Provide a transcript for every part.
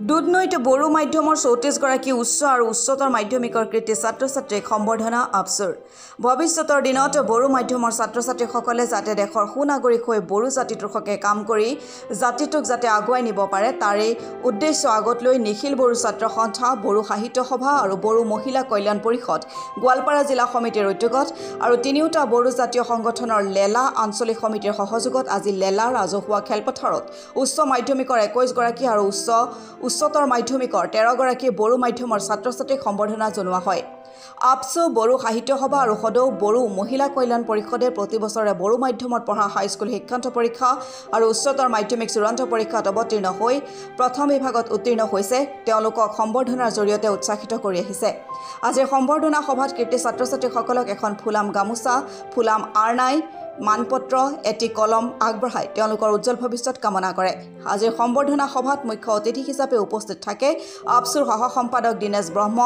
দুধনৈত বড়ো মাধ্যমৰ 34 গৰাকী উচ্চ আৰু উচ্চতৰ মাধ্যমিকৰ কৃতি ছাত্ৰ-ছাত্ৰীক সম্বৰ্ধনা আফচুৰ ভৱিষ্যতৰ দিনত বড়ো মাধ্যমৰ ছাত্ৰ-ছাত্ৰীসকলে যাতে দেশৰ সুনাগৰিক হৈ বড়ো জাতিটোৰ হকে কাম কৰি জাতিটোক যাতে আগুৱাই নিব পাৰে তাৰে উদ্দেশ্য আগত লৈ নিখিল বড়ো ছাত্ৰ সন্থা বড়ো সাহিত্য সভা আৰু বড়ো মহিলা কল্যাণ পৰিষদ গোৱালপাৰা জিলা সমিতিৰ উদ্যোগত আৰু তিনিওটা বড়ো জাতীয় সংগঠনৰ লেলা আঞ্চলিক সমিতিৰ সহযোগত আজি লেলা ৰাজহুৱা খেলপথাৰত উচ্চ মাধ্যমিকৰ 21 গৰাকী আৰু উচ্চতৰ মাধ্যমিকৰ 13 গৰাকী বড়ো মাধ্যমৰ ছাত্ৰ-ছাত্ৰীক সম্বৰ্ধনা জনোৱা হয়। আপচো বড়ো সাহিত্য সভা আৰু সদৌ বড়ো মহিলা কল্যাণ পৰিষদে প্ৰতি বছৰে বড়ো মাধ্যমত পঢ়া হাইস্কুল শিক্ষান্ত পৰীক্ষা আৰু উচ্চতৰ মাধ্যমিক চূড়ান্ত পৰীক্ষাত অৱতীৰ্ণ হৈ প্ৰথম বিভাগত উত্তীৰ্ণ হৈছে তেওঁলোকক সম্বৰ্ধনাৰ জৰিয়তে উৎসাহিত কৰি আহিছে। আজিৰ সম্বৰ্ধনা সভাত কৃতি ছাত্ৰ-ছাত্ৰীসকলক এখন ফুলাম গামোচা ফুলাম আৰনাই মানপত্ৰ এটি কলম আগবঢ়াই তেওঁলোকৰ উজ্জ্বল ভৱিষ্যত কামনা কৰে। আজিৰ সম্বৰ্ধনা সভাত মুখ্য অতিথি হিচাপে উপস্থিত থাকে আপচুৰ সহ সম্পাদক দীনেশ ব্ৰহ্ম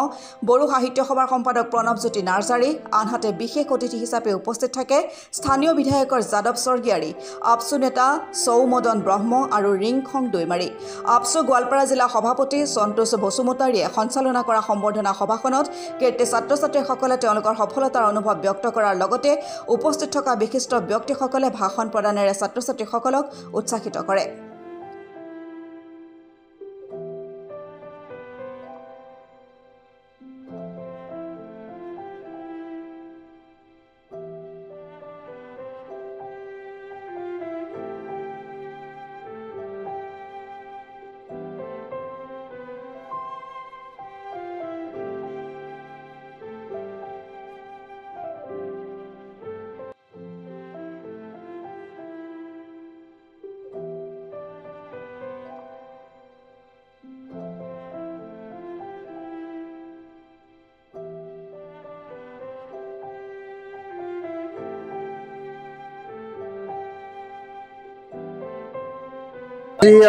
বড়ো সাহিত্য সভাৰ সম্পাদক প্ৰণৱজ্যোতি নাৰ্জাৰী আনহাতে বিশেষ অতিথি হিচাপে উপস্থিত থাকে স্থানীয় বিধায়কৰ যাদৱ স্বৰ্গীয়াৰী আপচু নেতা সৌমদন ব্ৰহ্ম আৰু ৰিংখং দৈমাৰী আপচু গোৱালপাৰা জিলা সভাপতি সন্তোষ বসুমতাৰীয়ে সঞ্চালনা কৰা সম্বৰ্ধনা সভাখনত কীৰ্তি ছাত্ৰ-ছাত্ৰীসকলে তেওঁলোকৰ সফলতাৰ অনুভৱ ব্যক্ত কৰাৰ লগতে উপস্থিত থকা বিশিষ্ট ব্যক্তিসকলে ভাষণ প্ৰদানেৰে ছাত্ৰ-ছাত্ৰীসকলক উৎসাহিত কৰে।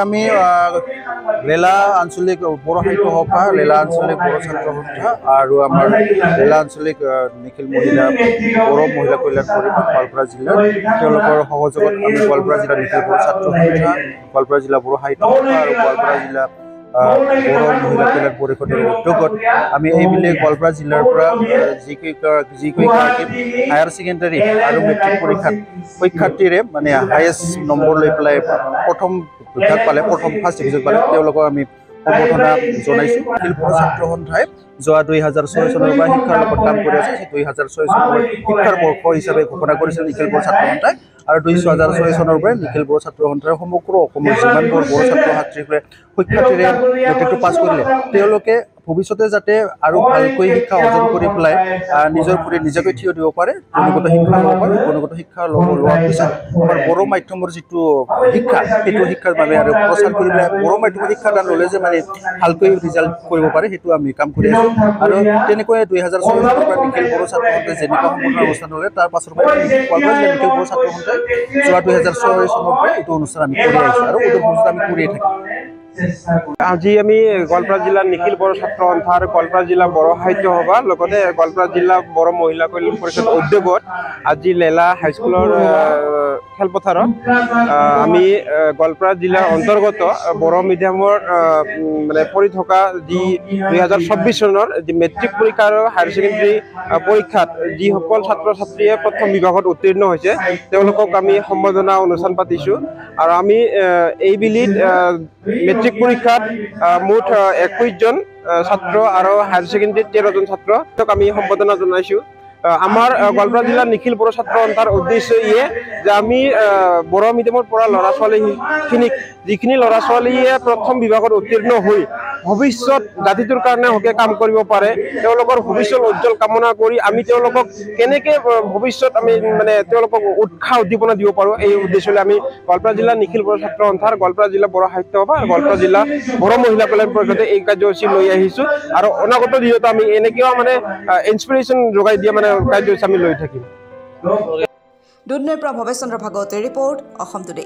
আমি লেলা আঞ্চলিক বড়ো সাহিত্য সভা লেলা আঞ্চলিক বড়ো ছাত্ৰ সন্থা আৰু আমাৰ লেলা আঞ্চলিক নিখিল মহিলা বড়ো মহিলা কল্যাণ পৰিষদ গোৱালপাৰা জিলাৰ তেওঁলোকৰ সহযোগত আমি গোৱালপাৰা জিলা নিখিল বড়ো ছাত্ৰ সন্থা গোৱালপাৰা জিলা বড়ো সাহিত্য সভা আৰু গোৱালপাৰা জিলা বড়ো মহিলা কল্যাণ পৰিষদৰ উদ্যোগত আমি এইবিলে গোৱালপাৰা জিলাৰ পৰা যিকেইগৰাকী হায়াৰ ছেকেণ্ডাৰী আৰু মেট্ৰিক পৰীক্ষাত পৰীক্ষাৰ্থীৰে মানে হায়েষ্ট নম্বৰ লৈ পেলাই প্ৰথম বিভাগ পালে প্ৰথম ফাৰ্ষ্ট ডিভিজন পালে তেওঁলোকক আমি সম্বৰ্ধনা জনাইছোঁ। নিখিল বড়ো ছাত্ৰ সন্থাই যোৱা 2006 চনৰ পৰা শিক্ষাৰ লগত কাম কৰি আছে 2006 চনৰ শিক্ষাৰ বৰ্ষ হিচাপে ঘোষণা কৰিছিল নিখিল বড়ো ছাত্ৰ সন্থাই আৰু 2006 চনৰ পৰা নিখিল বড়ো ছাত্ৰ সন্থাই সমগ্ৰ অসমৰ যিমানবোৰ বড়ো ছাত্ৰ ছাত্ৰীসকলে শিক্ষাৰ্থীৰে মেট্ৰিকটো পাছ কৰিলে তেওঁলোকে ভৱিষ্যতে যাতে আৰু ভালকৈ শিক্ষা অৰ্জন কৰি পেলাই নিজৰ ভৰিত নিজাকৈ থিয় দিব পাৰে গুণগত শিক্ষা ল'ব পাৰে গুণগত শিক্ষা লোৱাৰ পিছত আমাৰ বড়ো মাধ্যমৰ যিটো শিক্ষা সেইটো শিক্ষাৰ বাবে আৰু প্ৰচাৰ কৰি পেলাই বড়ো মাধ্যমৰ শিক্ষাদান ল'লে যে মানে ভালকৈ ৰিজাল্ট কৰিব পাৰে সেইটো আমি কাম কৰি আছোঁ আৰু তেনেকৈ 2006 চনৰ পৰা নিখিল বড়ো ছাত্ৰ সন্থাই যেনেকুৱা সম্বৰ্ধনা অনুষ্ঠান ল'লে তাৰ পাছৰ পৰা গোৱালপাৰা জিলা নিখিল বড়ো ছাত্ৰ সন্থাই যোৱা 2006 চনৰ পৰা এইটো অনুষ্ঠান আমি কৰি আহিছোঁ আৰু উত্তৰ ভৱিষ্যত আমি কৰিয়ে থাকিম। আজি আমি গোৱালপাৰা জিলাৰ নিখিল বড়ো ছাত্ৰ সন্থা আৰু গোৱালপাৰা জিলা বড়ো সাহিত্য সভা লগতে গোৱালপাৰা জিলা বড়ো মহিলা কল্যাণ পৰিষদ উদ্যোগত আজি লেলা হাইস্কুলৰ খেলপথাৰত আমি গোৱালপাৰা জিলাৰ অন্তৰ্গত বড়ো মিডিয়ামৰ মানে পঢ়ি থকা যি 2024 চনৰ যি মেট্ৰিক পৰীক্ষা আৰু হায়াৰ ছেকেণ্ডাৰী পৰীক্ষাত যিসকল ছাত্ৰ ছাত্ৰীয়ে প্ৰথম বিভাগত উত্তীৰ্ণ হৈছে তেওঁলোকক আমি সম্বৰ্ধনা অনুষ্ঠান পাতিছোঁ আৰু আমি এইবিলিত মেট্ৰিক পৰীক্ষাত মুঠ 21জন ছাত্ৰ আৰু হায়াৰ ছেকেণ্ডাৰীত 13জন ছাত্ৰক আমি সম্বৰ্ধনা জনাইছোঁ। আমাৰ গোৱালপাৰা জিলাৰ নিখিল বড়ো ছাত্ৰ সন্থাৰ উদ্দেশ্য ইয়ে যে আমি বড়ো মিডিয়ামৰ পৰা ল'ৰা ছোৱালীখিনিক যিখিনি ল'ৰা ছোৱালীয়ে প্ৰথম বিভাগত উত্তীৰ্ণ হৈ ভৱিষ্যত জাতিটোৰ কাৰণে হকে কাম কৰিব পাৰে তেওঁলোকৰ ভৱিষ্যত উজ্জ্বল কামনা কৰি আমি তেওঁলোকক কেনেকৈ ভৱিষ্যত আমি মানে তেওঁলোকক উৎসাহ উদ্দীপনা দিব পাৰোঁ এই উদ্দেশ্যলৈ আমি গোৱালপাৰা জিলাৰ নিখিল বড়ো ছাত্ৰ সন্থাৰ গোৱালপাৰা জিলা বড়ো সাহিত্য সভা আৰু গোৱালপাৰা জিলা বড়ো মহিলা কল্যাণ পৰিষদে এই কাৰ্যসূচী লৈ আহিছোঁ আৰু অনাগত দিনত আমি এনেকৈও মানে ইনস্পিৰেশ্যন যোগাই দিয়া মানে কাৰ্যসূচী আমি লৈ থাকিম। দুধনৈৰ পৰা ভৱেশ চন্দ্ৰ ভাগৱতীৰ ৰিপৰ্ট অসম টুডে।